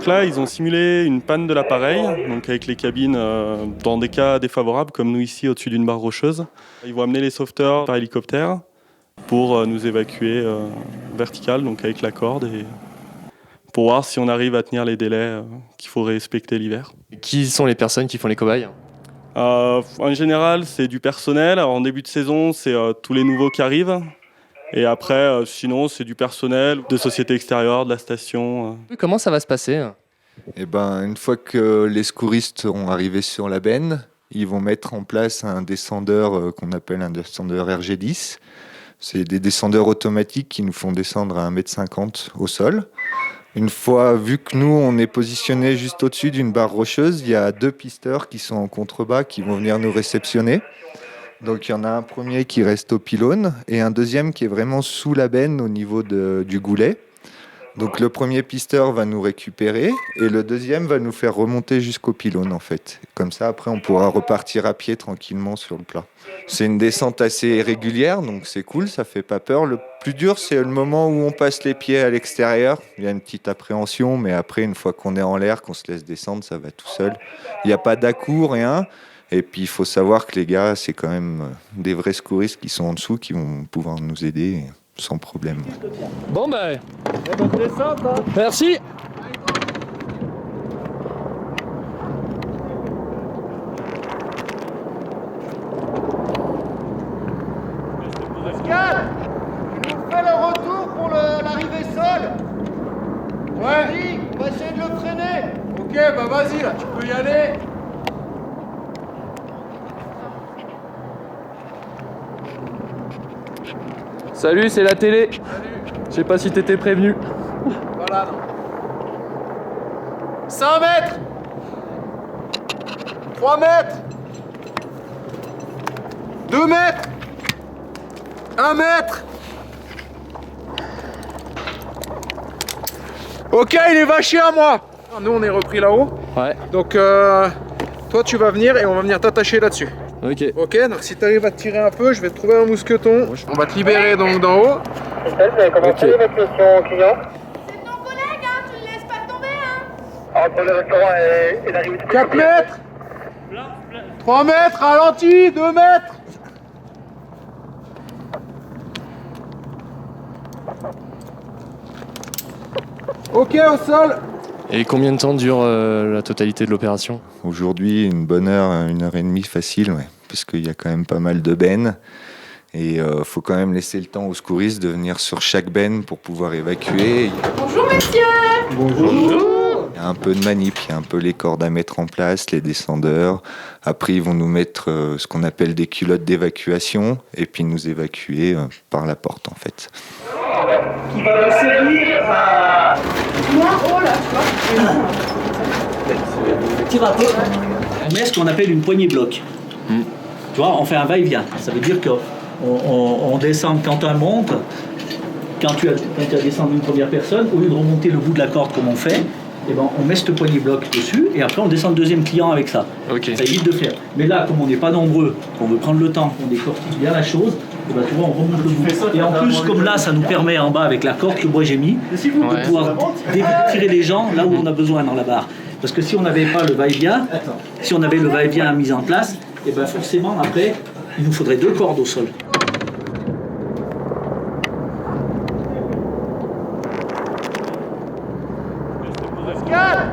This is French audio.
Donc là, ils ont simulé une panne de l'appareil, donc avec les cabines dans des cas défavorables, comme nous ici au-dessus d'une barre rocheuse. Ils vont amener les sauveteurs par hélicoptère pour nous évacuer vertical, donc avec la corde, et pour voir si on arrive à tenir les délais qu'il faut respecter l'hiver. Qui sont les personnes qui font les cobayes? En général, c'est du personnel. Alors, en début de saison, c'est tous les nouveaux qui arrivent. Et après, sinon, c'est du personnel, de sociétés extérieures, de la station. Comment ça va se passer? Eh ben, une fois que les secouristes seront arrivés sur la benne, ils vont mettre en place un descendeur qu'on appelle un descendeur RG10. C'est des descendeurs automatiques qui nous font descendre à 1,50 m au sol. Une fois vu que nous, on est positionné juste au-dessus d'une barre rocheuse, il y a 2 pisteurs qui sont en contrebas qui vont venir nous réceptionner. Donc il y en a un premier qui reste au pylône et un deuxième qui est vraiment sous la benne au niveau du goulet. Donc le premier pisteur va nous récupérer et le deuxième va nous faire remonter jusqu'au pylône en fait. Comme ça après on pourra repartir à pied tranquillement sur le plat. C'est une descente assez régulière donc c'est cool, ça fait pas peur. Le plus dur c'est le moment où on passe les pieds à l'extérieur. Il y a une petite appréhension mais après une fois qu'on est en l'air, qu'on se laisse descendre, ça va tout seul. Il n'y a pas d'à-coups, rien. Et puis il faut savoir que les gars c'est quand même des vrais secouristes qui sont en dessous qui vont pouvoir nous aider sans problème. Bon ben, merci. Pascal, tu nous fais le retour pour l'arrivée sol. Ouais. Vas-y, on va essayer de le freiner. Ok, bah vas-y là, tu peux y aller. Salut, c'est la télé. Salut. Je sais pas si t'étais prévenu. Voilà. 5 mètres. 3 mètres. 2 mètres. 1 mètre. Ok, il est vaché à moi. Nous, on est repris là-haut. Ouais. Donc, toi, tu vas venir et on va venir t'attacher là-dessus. Ok. Ok, donc si tu arrives à te tirer un peu, je vais te trouver un mousqueton. On va te libérer donc d'en haut. Vous avez commencé l'évacuation client. C'est ton collègue, hein, tu le laisses pas tomber, hein. Entre le restaurant et l'arrivée du 4 mètres. 3 mètres, ralenti, 2 mètres. Ok, au sol. Et combien de temps dure la totalité de l'opération? Aujourd'hui, une bonne heure, 1h30 facile, ouais, parce qu'il y a quand même pas mal de bennes. Et faut quand même laisser le temps aux secouristes de venir sur chaque benne pour pouvoir évacuer. Bonjour, monsieur. Il y a un peu de manip, il y a un peu les cordes à mettre en place, les descendeurs. Après, ils vont nous mettre ce qu'on appelle des culottes d'évacuation et puis nous évacuer par la porte, en fait. qui va nous servir à... Tire un peu. On met ce qu'on appelle une poignée bloc. Tu vois, on fait un va-et-vient. Ça veut dire qu'on descend quand on monte, quand tu as descendu une première personne, au lieu de remonter le bout de la corde comme on fait, eh ben, on met ce poignée bloc dessus et après on descend le deuxième client avec ça. Ok. Ça évite de faire. Mais là, comme on n'est pas nombreux, qu'on veut prendre le temps, qu'on décortique bien la chose, eh ben, tu vois, on remonte le bout. Et en plus, comme là, ça nous permet en bas avec la corde que moi j'ai mis, de pouvoir tirer les gens là où on a besoin dans la barre. Parce que si on n'avait pas le va-et-vient, si on avait le va-et-vient mis en place, et ben forcément après, il nous faudrait 2 cordes au sol. Pascal,